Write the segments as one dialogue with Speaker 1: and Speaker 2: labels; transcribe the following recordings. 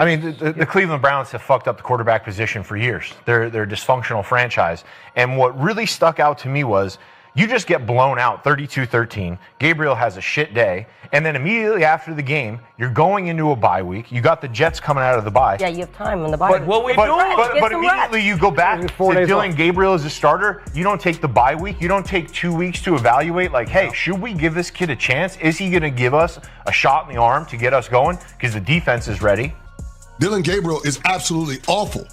Speaker 1: I mean, the Cleveland Browns have fucked up the quarterback position for years. They're a dysfunctional franchise. And what really stuck out to me was you just get blown out 32-13. Gabriel has a shit day. And then immediately after the game, you're going into a bye week. You got the Jets coming out of the bye.
Speaker 2: Yeah, you have time in the bye.
Speaker 1: But immediately you go back to Dylan Gabriel as a starter. You don't take the bye week. You don't take 2 weeks to evaluate, like, hey, should we give this kid a chance? Is he going to give us a shot in the arm to get us going? Because the defense is ready.
Speaker 3: Dylan Gabriel is absolutely awful.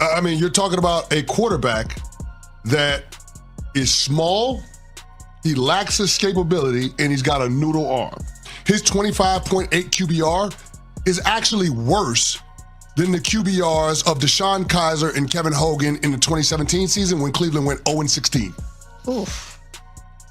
Speaker 3: I mean, you're talking about a quarterback that is small, he lacks escapability, and he's got a noodle arm. His 25.8 QBR is actually worse than the QBRs of Deshaun Kaiser and Kevin Hogan in the 2017 season when Cleveland went 0-16.
Speaker 4: Oof.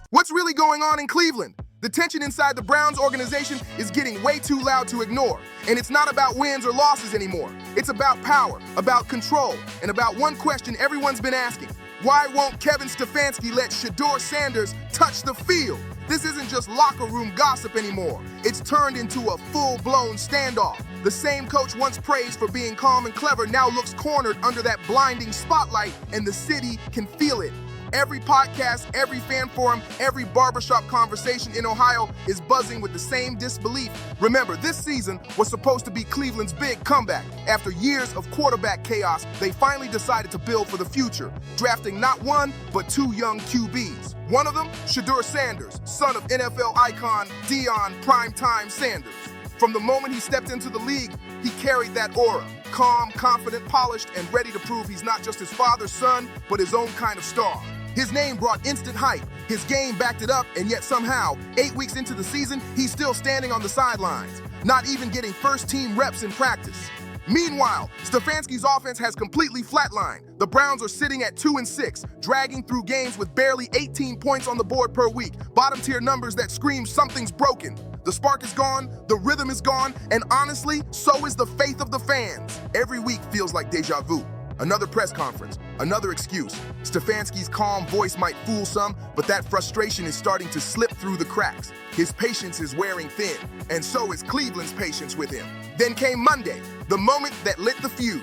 Speaker 4: What's really going on in Cleveland? The tension inside the Browns organization is getting way too loud to ignore. And it's not about wins or losses anymore. It's about power, about control, and about one question everyone's been asking. Why won't Kevin Stefanski let Shedeur Sanders touch the field? This isn't just locker room gossip anymore. It's turned into a full-blown standoff. The same coach once praised for being calm and clever now looks cornered under that blinding spotlight, and the city can feel it. Every podcast, every fan forum, every barbershop conversation in Ohio is buzzing with the same disbelief. Remember, this season was supposed to be Cleveland's big comeback. After years of quarterback chaos, they finally decided to build for the future, drafting not one, but two young QBs. One of them, Shedeur Sanders, son of NFL icon Deion Primetime Sanders. From the moment he stepped into the league, he carried that aura. Calm, confident, polished, and ready to prove he's not just his father's son, but his own kind of star. His name brought instant hype, his game backed it up, and yet somehow, 8 weeks into the season, he's still standing on the sidelines, not even getting first-team reps in practice. Meanwhile, Stefanski's offense has completely flatlined. The Browns are sitting at 2-6, dragging through games with barely 18 points on the board per week, bottom-tier numbers that scream something's broken. The spark is gone, the rhythm is gone, and honestly, so is the faith of the fans. Every week feels like deja vu. Another press conference, another excuse. Stefanski's calm voice might fool some, but that frustration is starting to slip through the cracks. His patience is wearing thin, and so is Cleveland's patience with him. Then came Monday, the moment that lit the fuse.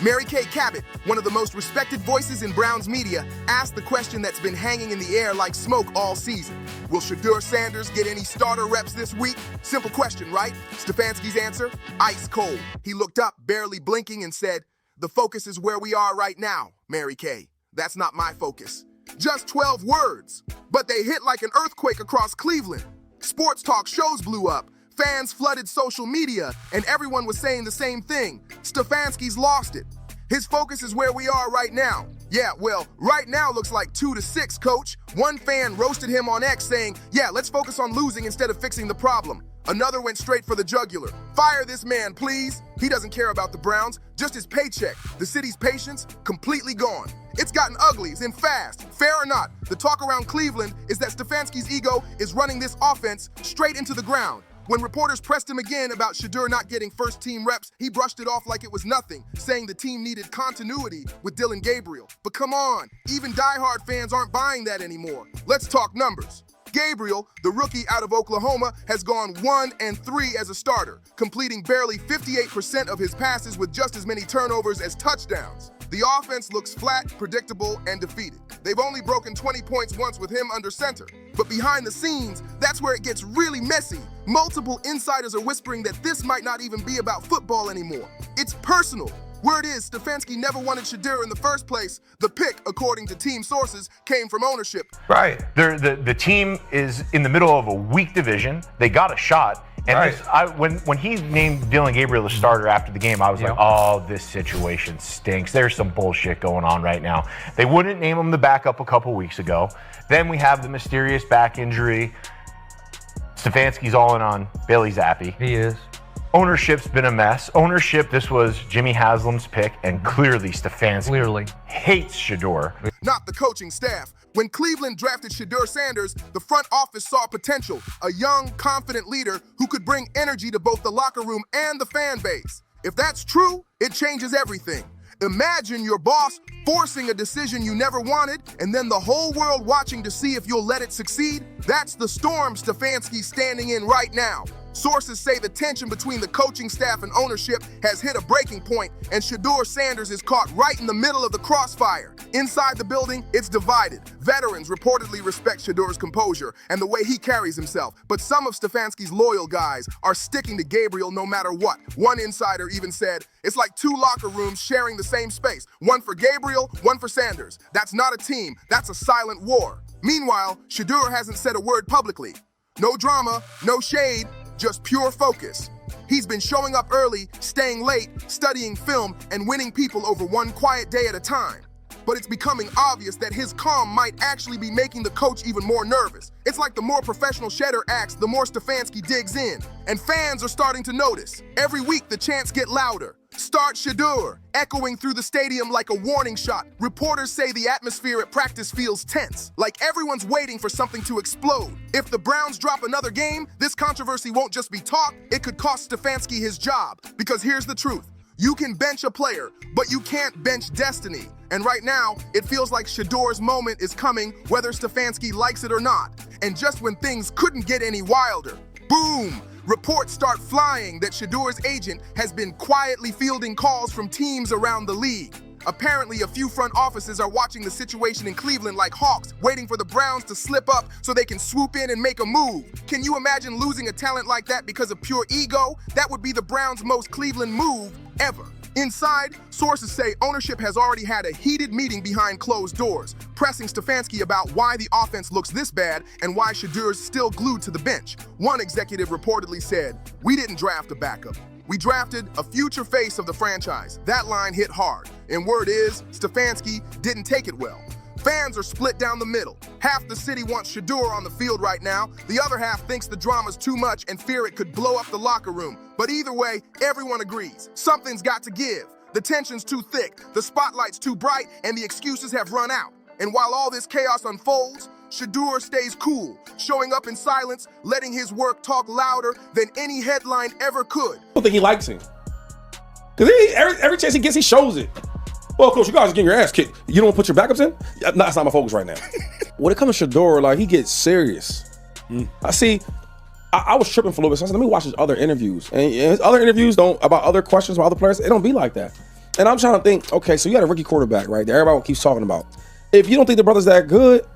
Speaker 4: Mary Kay Cabot, one of the most respected voices in Browns media, asked the question that's been hanging in the air like smoke all season. Will Shedeur Sanders get any starter reps this week? Simple question, right? Stefanski's answer? Ice cold. He looked up, barely blinking, and said, "The focus is where we are right now, Mary Kay. That's not my focus." Just 12 words, but they hit like an earthquake across Cleveland. Sports talk shows blew up. Fans flooded social media, and everyone was saying the same thing. Stefanski's lost it. His focus is where we are right now. Yeah, well, right now looks like 2-6, coach. One fan roasted him on X saying, "Yeah, let's focus on losing instead of fixing the problem." Another went straight for the jugular. "Fire this man, please." He doesn't care about the Browns, just his paycheck. The city's patience, completely gone. It's gotten ugly and fast. Fair or not, the talk around Cleveland is that Stefanski's ego is running this offense straight into the ground. When reporters pressed him again about Shedeur not getting first-team reps, he brushed it off like it was nothing, saying the team needed continuity with Dylan Gabriel. But come on, even diehard fans aren't buying that anymore. Let's talk numbers. Gabriel, the rookie out of Oklahoma, has gone 1-3 as a starter, completing barely 58% of his passes with just as many turnovers as touchdowns. The offense looks flat, predictable, and defeated. They've only broken 20 points once with him under center. But behind the scenes, that's where it gets really messy. Multiple insiders are whispering that this might not even be about football anymore. It's personal. Word is, Stefanski never wanted Shedeur in the first place. The pick, according to team sources, came from ownership.
Speaker 1: Right. The team is in the middle of a weak division. They got a shot. And
Speaker 5: Right.
Speaker 1: when he named Dylan Gabriel the starter after the game, I was like, oh, this situation stinks. There's some bullshit going on right now. They wouldn't name him the backup a couple weeks ago. Then we have the mysterious back injury. Stefanski's all in on Bailey Zappi.
Speaker 5: He is.
Speaker 1: Ownership's been a mess. Ownership, this was Jimmy Haslam's pick, and clearly Stefanski hates Shedeur.
Speaker 4: Not the coaching staff. When Cleveland drafted Shedeur Sanders, the front office saw potential, a young, confident leader who could bring energy to both the locker room and the fan base. If that's true, it changes everything. Imagine your boss Forcing a decision you never wanted, and then the whole world watching to see if you'll let it succeed? That's the storm Stefanski's standing in right now. Sources say the tension between the coaching staff and ownership has hit a breaking point, and Shedeur Sanders is caught right in the middle of the crossfire. Inside the building, it's divided. Veterans reportedly respect Shedeur's composure and the way he carries himself, but some of Stefanski's loyal guys are sticking to Gabriel no matter what. One insider even said, it's like two locker rooms sharing the same space. One for Gabriel, one for Sanders. That's not a team, that's a silent war. Meanwhile, Shedeur hasn't said a word publicly. No drama, no shade, just pure focus. He's been showing up early, staying late, studying film, and winning people over one quiet day at a time. But it's becoming obvious that his calm might actually be making the coach even more nervous. It's like the more professional Shedeur acts, the more Stefanski digs in. And fans are starting to notice. Every week, the chants get louder. Start Shedeur, echoing through the stadium like a warning shot. Reporters say the atmosphere at practice feels tense, like everyone's waiting for something to explode. If the Browns drop another game, this controversy won't just be talk, it could cost Stefanski his job. Because here's the truth. You can bench a player, but you can't bench destiny. And right now, it feels like Shedeur's moment is coming, whether Stefanski likes it or not. And just when things couldn't get any wilder, boom! Reports start flying that Shedeur's agent has been quietly fielding calls from teams around the league. Apparently, a few front offices are watching the situation in Cleveland like hawks, waiting for the Browns to slip up so they can swoop in and make a move. Can you imagine losing a talent like that because of pure ego? That would be the Browns' most Cleveland move ever. Inside, sources say ownership has already had a heated meeting behind closed doors, pressing Stefanski about why the offense looks this bad and why Shedeur's still glued to the bench. One executive reportedly said, "We didn't draft a backup. We drafted a future face of the franchise." That line hit hard, and word is, Stefanski didn't take it well. Fans are split down the middle. Half the city wants Shedeur on the field right now. The other half thinks the drama's too much and fear it could blow up the locker room. But either way, everyone agrees. Something's got to give. The tension's too thick, the spotlight's too bright, and the excuses have run out. And while all this chaos unfolds, Shedeur stays cool, showing up in silence, letting his work talk louder than any headline ever could.
Speaker 2: I don't think he likes him. Because every chance he gets, he shows it. Well, coach, you guys are getting your ass kicked. You don't put your backups in? That's not my focus right now. When it comes to Shedeur, like, he gets serious. I see, I was tripping for a little bit, so I said, let me watch his other interviews. And his other interviews about other questions about other players, it don't be like that. And I'm trying to think, okay, so you got a rookie quarterback, right? That everybody keeps talking about. If you don't think the brother's that good,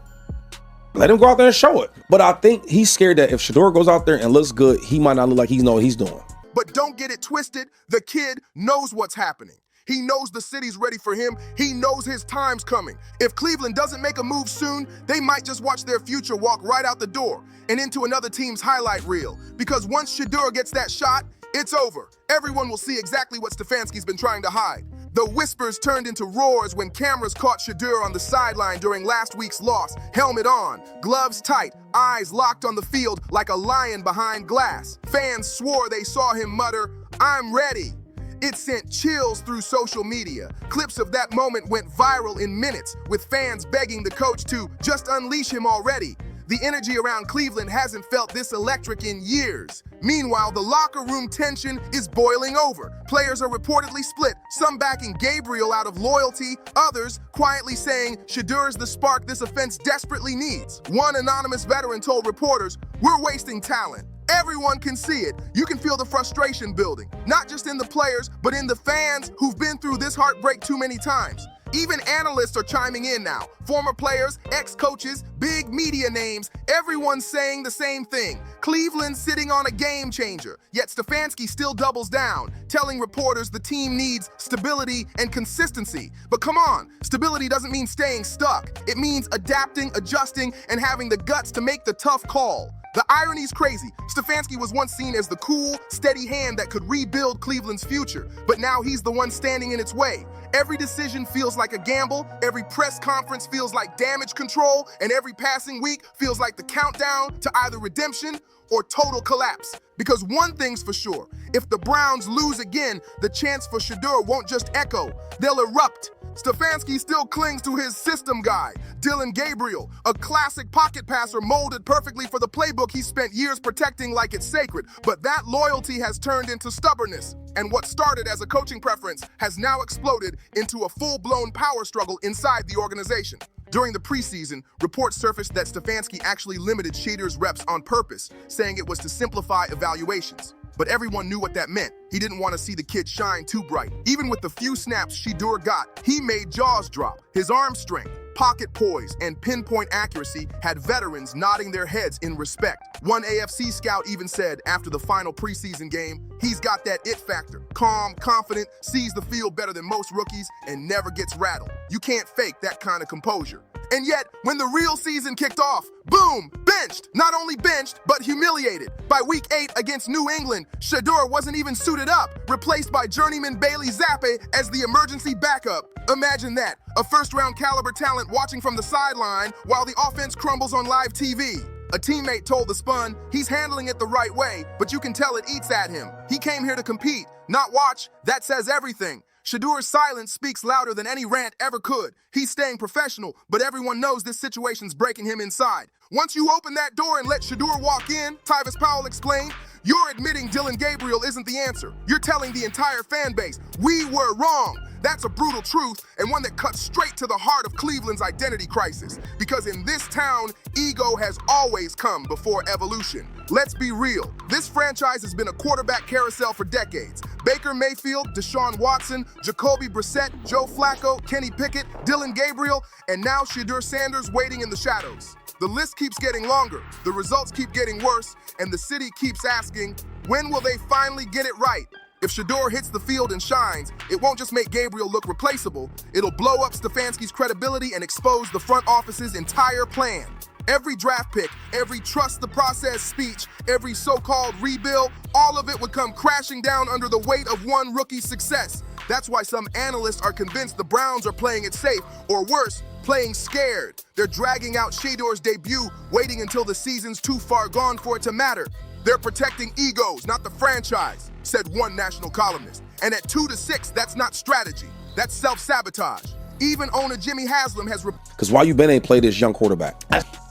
Speaker 2: let him go out there and show it. But I think he's scared that if Shedeur goes out there and looks good, he might not look like he knows what he's doing.
Speaker 4: But don't get it twisted, the kid knows what's happening. He knows the city's ready for him. He knows his time's coming. If Cleveland doesn't make a move soon, they might just watch their future walk right out the door and into another team's highlight reel. Because once Shedeur gets that shot, it's over. Everyone will see exactly what Stefanski's been trying to hide. The whispers turned into roars when cameras caught Shedeur on the sideline during last week's loss, helmet on, gloves tight, eyes locked on the field like a lion behind glass. Fans swore they saw him mutter, "I'm ready." It sent chills through social media. Clips of that moment went viral in minutes, with fans begging the coach to just unleash him already. The energy around Cleveland hasn't felt this electric in years. Meanwhile, the locker room tension is boiling over. Players are reportedly split, some backing Gabriel out of loyalty, others quietly saying Shedeur's the spark this offense desperately needs. One anonymous veteran told reporters, "We're wasting talent." Everyone can see it. You can feel the frustration building, not just in the players, but in the fans who've been through this heartbreak too many times. Even analysts are chiming in now. Former players, ex-coaches, big media names, everyone's saying the same thing. Cleveland's sitting on a game changer, yet Stefanski still doubles down, telling reporters the team needs stability and consistency. But come on, stability doesn't mean staying stuck. It means adapting, adjusting, and having the guts to make the tough call. The irony's crazy. Stefanski was once seen as the cool, steady hand that could rebuild Cleveland's future, but now he's the one standing in its way. Every decision feels like a gamble, every press conference feels like damage control, and every passing week feels like the countdown to either redemption or total collapse. Because one thing's for sure, if the Browns lose again, the chants for Shedeur won't just echo, they'll erupt. Stefanski still clings to his system guy, Dillon Gabriel, a classic pocket passer molded perfectly for the playbook he spent years protecting like it's sacred. But that loyalty has turned into stubbornness, and what started as a coaching preference has now exploded into a full-blown power struggle inside the organization. During the preseason, reports surfaced that Stefanski actually limited Shedeur's reps on purpose, saying it was to simplify evaluations. But everyone knew what that meant. He didn't want to see the kid shine too bright. Even with the few snaps Shedeur got, he made jaws drop. His arm strength, pocket poise, and pinpoint accuracy had veterans nodding their heads in respect. One AFC scout even said after the final preseason game, he's got that it factor. Calm, confident, sees the field better than most rookies, and never gets rattled. You can't fake that kind of composure. And yet, when the real season kicked off, boom, benched. Not only benched, but humiliated. By week 8 against New England, Shedeur wasn't even suited up, replaced by journeyman Bailey Zappi as the emergency backup. Imagine that, a first-round caliber talent watching from the sideline while the offense crumbles on live TV. A teammate told The Spun he's handling it the right way, but you can tell it eats at him. He came here to compete, not watch. That says everything. Shedeur's silence speaks louder than any rant ever could. He's staying professional, but everyone knows this situation's breaking him inside. Once you open that door and let Shedeur walk in, Tyvis Powell explained, you're admitting Dillon Gabriel isn't the answer. You're telling the entire fan base, we were wrong. That's a brutal truth, and one that cuts straight to the heart of Cleveland's identity crisis. Because in this town, ego has always come before evolution. Let's be real. This franchise has been a quarterback carousel for decades. Baker Mayfield, Deshaun Watson, Jacoby Brissett, Joe Flacco, Kenny Pickett, Dillon Gabriel, and now Shedeur Sanders waiting in the shadows. The list keeps getting longer, the results keep getting worse, and the city keeps asking, when will they finally get it right? If Shedeur hits the field and shines, it won't just make Gabriel look replaceable, it'll blow up Stefanski's credibility and expose the front office's entire plan. Every draft pick, every trust the process speech, every so-called rebuild, all of it would come crashing down under the weight of one rookie's success. That's why some analysts are convinced the Browns are playing it safe, or worse, playing scared. They're dragging out Shedeur's debut, waiting until the season's too far gone for it to matter. They're protecting egos, not the franchise, said one national columnist. And at 2-6, that's not strategy, that's self-sabotage. Even owner Jimmy Haslam has...
Speaker 2: Because why you been ain't played this young quarterback?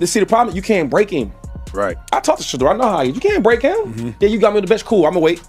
Speaker 2: See, the problem, you can't break him.
Speaker 5: Right.
Speaker 2: I talked to Shedeur, I know how you can't break him. Yeah, you got me on the bench, cool, I'm gonna wait.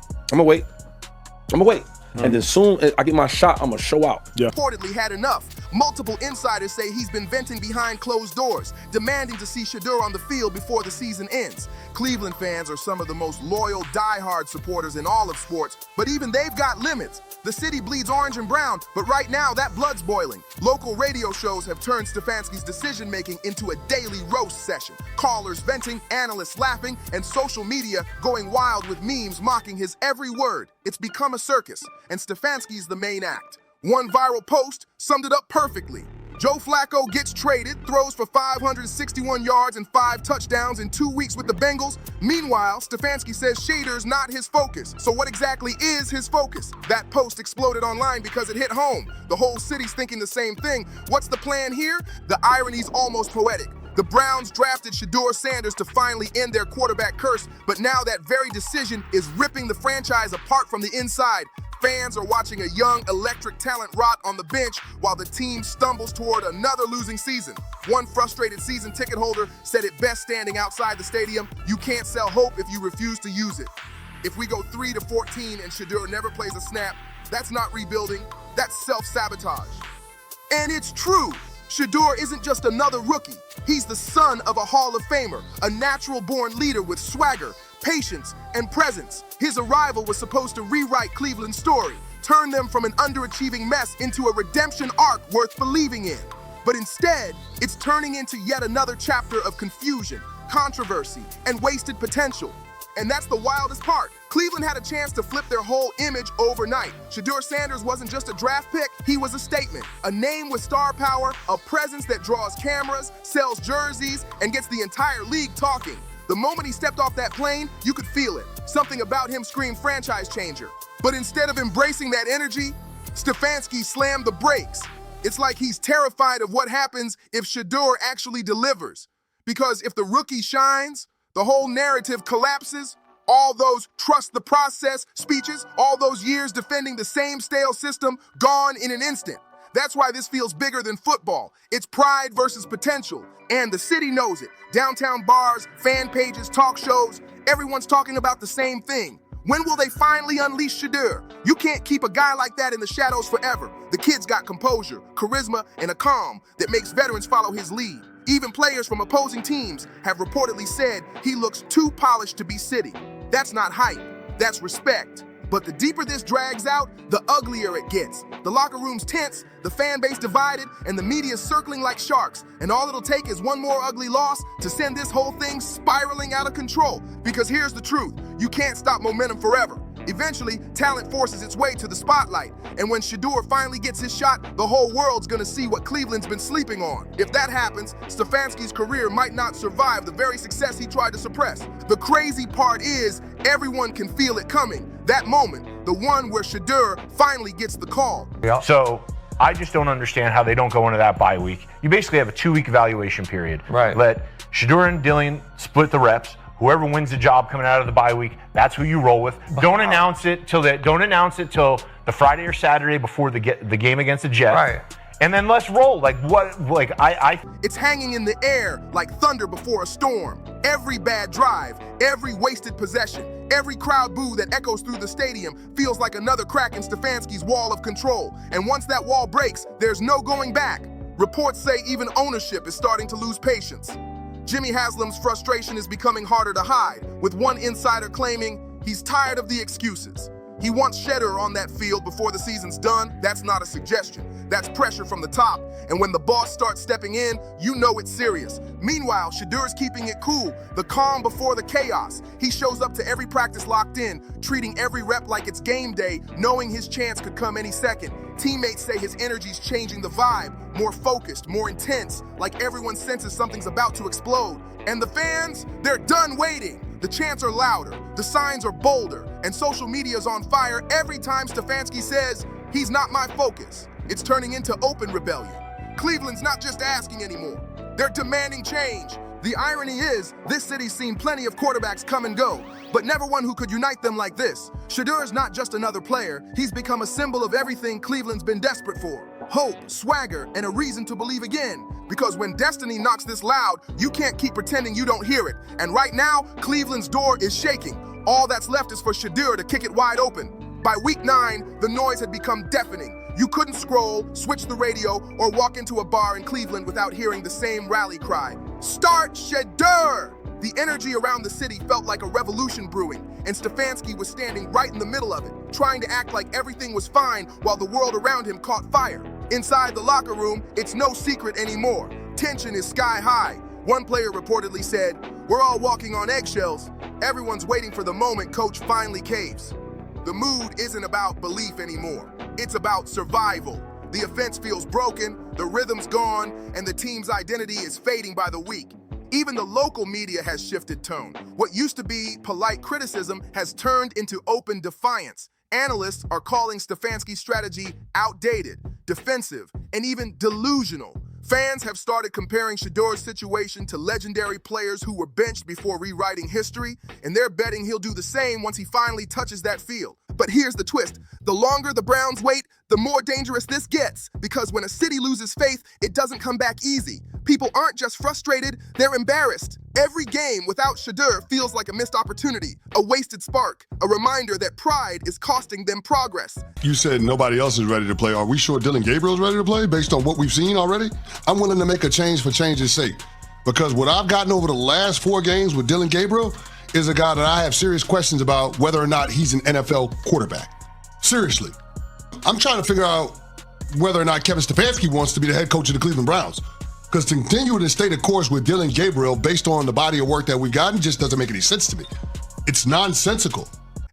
Speaker 2: And then soon as I get my shot, I'm gonna show out.
Speaker 4: Reportedly had enough. Multiple insiders say he's been venting behind closed doors, demanding to see Shedeur on the field before the season ends. Cleveland fans are some of the most loyal, die-hard supporters in all of sports, but even they've got limits. The city bleeds orange and brown, but right now that blood's boiling. Local radio shows have turned Stefanski's decision-making into a daily roast session. Callers venting, analysts laughing, and social media going wild with memes mocking his every word. It's become a circus, and Stefanski's the main act. One viral post summed it up perfectly. Joe Flacco gets traded, throws for 561 yards and 5 touchdowns in 2 weeks with the Bengals. Meanwhile, Stefanski says Shedeur's not his focus. So what exactly is his focus? That post exploded online because it hit home. The whole city's thinking the same thing. What's the plan here? The irony's almost poetic. The Browns drafted Shedeur Sanders to finally end their quarterback curse, but now that very decision is ripping the franchise apart from the inside. Fans are watching a young, electric talent rot on the bench while the team stumbles toward another losing season. One frustrated season ticket holder said it best standing outside the stadium, you can't sell hope if you refuse to use it. If we go 3-14 and Shedeur never plays a snap, that's not rebuilding, that's self-sabotage. And it's true. Shedeur isn't just another rookie. He's the son of a Hall of Famer, a natural-born leader with swagger, patience, and presence. His arrival was supposed to rewrite Cleveland's story, turn them from an underachieving mess into a redemption arc worth believing in. But instead, it's turning into yet another chapter of confusion, controversy, and wasted potential. And that's the wildest part. Cleveland had a chance to flip their whole image overnight. Shedeur Sanders wasn't just a draft pick, he was a statement. A name with star power, a presence that draws cameras, sells jerseys, and gets the entire league talking. The moment he stepped off that plane, you could feel it. Something about him screamed franchise changer. But instead of embracing that energy, Stefanski slammed the brakes. It's like he's terrified of what happens if Shedeur actually delivers. Because if the rookie shines, the whole narrative collapses. All those trust the process speeches, all those years defending the same stale system, gone in an instant. That's why this feels bigger than football. It's pride versus potential, and the city knows it. Downtown bars, fan pages, talk shows, everyone's talking about the same thing. When will they finally unleash Shedeur? You can't keep a guy like that in the shadows forever. The kid's got composure, charisma, and a calm that makes veterans follow his lead. Even players from opposing teams have reportedly said he looks too polished to be city. That's not hype, that's respect. But the deeper this drags out, the uglier it gets. The locker room's tense, the fan base divided, and the media's circling like sharks. And all it'll take is one more ugly loss to send this whole thing spiraling out of control. Because here's the truth, you can't stop momentum forever. Eventually, talent forces its way to the spotlight. And when Shedeur finally gets his shot, the whole world's gonna see what Cleveland's been sleeping on. If that happens, Stefanski's career might not survive the very success he tried to suppress. The crazy part is, everyone can feel it coming. That moment, the one where Shedeur finally gets the call.
Speaker 1: Yeah. So I just don't understand how they don't go into that bye week. You basically have a 2-week evaluation period.
Speaker 5: Right.
Speaker 1: Let Shedeur and Dillian split the reps. Whoever wins the job coming out of the bye week, that's who you roll with. Don't announce it till the Friday or Saturday before the game against the Jets.
Speaker 5: Right.
Speaker 1: And then let's roll.
Speaker 4: It's hanging in the air like thunder before a storm. Every bad drive, every wasted possession, every crowd boo that echoes through the stadium feels like another crack in Stefanski's wall of control. And once that wall breaks, there's no going back. Reports say even ownership is starting to lose patience. Jimmy Haslam's frustration is becoming harder to hide, with one insider claiming he's tired of the excuses. He wants Shedeur on that field before the season's done. That's not a suggestion. That's pressure from the top. And when the boss starts stepping in, you know it's serious. Meanwhile, Shedeur's keeping it cool, the calm before the chaos. He shows up to every practice locked in, treating every rep like it's game day, knowing his chance could come any second. Teammates say his energy's changing the vibe, more focused, more intense, like everyone senses something's about to explode. And the fans, they're done waiting. The chants are louder, the signs are bolder, and social media's on fire every time Stefanski says, he's not my focus. It's turning into open rebellion. Cleveland's not just asking anymore, they're demanding change. The irony is, this city's seen plenty of quarterbacks come and go, but never one who could unite them like this. Shedeur's not just another player, he's become a symbol of everything Cleveland's been desperate for. Hope, swagger, and a reason to believe again. Because when destiny knocks this loud, you can't keep pretending you don't hear it. And right now, Cleveland's door is shaking. All that's left is for Shedeur to kick it wide open. By week 9, the noise had become deafening. You couldn't scroll, switch the radio, or walk into a bar in Cleveland without hearing the same rally cry. Start Shedeur! The energy around the city felt like a revolution brewing, and Stefanski was standing right in the middle of it, trying to act like everything was fine while the world around him caught fire. Inside the locker room, it's no secret anymore. Tension is sky high. One player reportedly said, "We're all walking on eggshells. Everyone's waiting for the moment coach finally caves." The mood isn't about belief anymore. It's about survival. The offense feels broken, the rhythm's gone, and the team's identity is fading by the week. Even the local media has shifted tone. What used to be polite criticism has turned into open defiance. Analysts are calling Stefanski's strategy outdated, defensive, and even delusional. Fans have started comparing Shedeur's situation to legendary players who were benched before rewriting history, and they're betting he'll do the same once he finally touches that field. But here's the twist. The longer the Browns wait, the more dangerous this gets, because when a city loses faith, it doesn't come back easy. People aren't just frustrated, they're embarrassed. Every game without Shedeur feels like a missed opportunity, a wasted spark, a reminder that pride is costing them progress.
Speaker 3: You said nobody else is ready to play. Are we sure Dylan Gabriel's ready to play based on what we've seen already? I'm willing to make a change for change's sake, because what I've gotten over the last 4 games with Dylan Gabriel is a guy that I have serious questions about whether or not he's an NFL quarterback. Seriously. I'm trying to figure out whether or not Kevin Stefanski wants to be the head coach of the Cleveland Browns. Because to continue to stay the course with Dylan Gabriel based on the body of work that we've gotten just doesn't make any sense to me. It's nonsensical.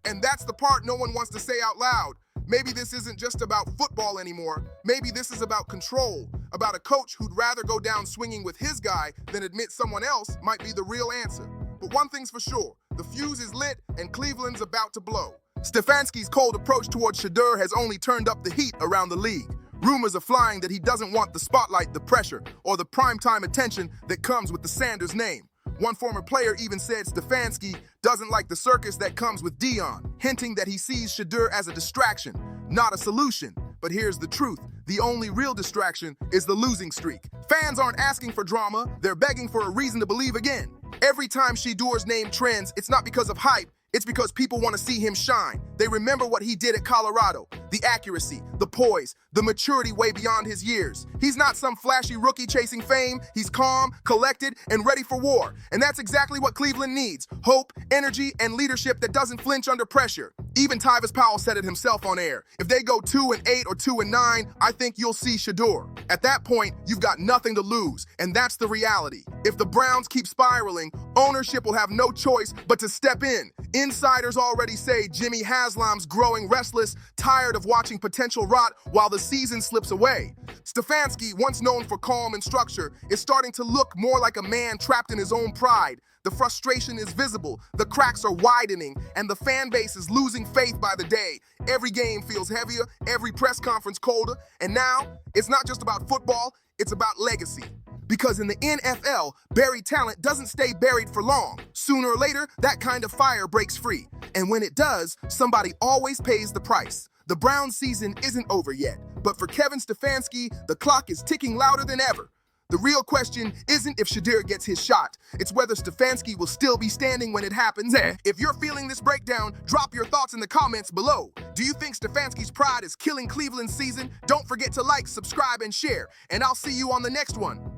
Speaker 4: And that's the part no one wants to say out loud. Maybe this isn't just about football anymore. Maybe this is about control, about a coach who'd rather go down swinging with his guy than admit someone else might be the real answer. But one thing's for sure, the fuse is lit and Cleveland's about to blow. Stefanski's cold approach towards Shedeur has only turned up the heat around the league. Rumors are flying that he doesn't want the spotlight, the pressure, or the primetime attention that comes with the Sanders name. One former player even said Stefanski doesn't like the circus that comes with Dion, hinting that he sees Shedeur as a distraction, not a solution. But here's the truth. The only real distraction is the losing streak. Fans aren't asking for drama, they're begging for a reason to believe again. Every time Shedeur's name trends, it's not because of hype, it's because people want to see him shine. They remember what he did at Colorado. The accuracy, the poise, the maturity way beyond his years. He's not some flashy rookie chasing fame. He's calm, collected, and ready for war. And that's exactly what Cleveland needs. Hope, energy, and leadership that doesn't flinch under pressure. Even Tyvis Powell said it himself on air. If they go 2-8 or 2-9, I think you'll see Shedeur. At that point, you've got nothing to lose. And that's the reality. If the Browns keep spiraling, ownership will have no choice but to step in. Insiders already say Jimmy Haslam's growing restless, tired of watching potential rot while the season slips away. Stefanski, once known for calm and structure, is starting to look more like a man trapped in his own pride. The frustration is visible, the cracks are widening, and the fan base is losing faith by the day. Every game feels heavier, every press conference colder, and now, it's not just about football, it's about legacy. Because in the NFL, buried talent doesn't stay buried for long. Sooner or later, that kind of fire breaks free. And when it does, somebody always pays the price. The Browns season isn't over yet, but for Kevin Stefanski, the clock is ticking louder than ever. The real question isn't if Shedeur gets his shot, it's whether Stefanski will still be standing when it happens. If you're feeling this breakdown, drop your thoughts in the comments below. Do you think Stefanski's pride is killing Cleveland's season? Don't forget to like, subscribe, and share, and I'll see you on the next one.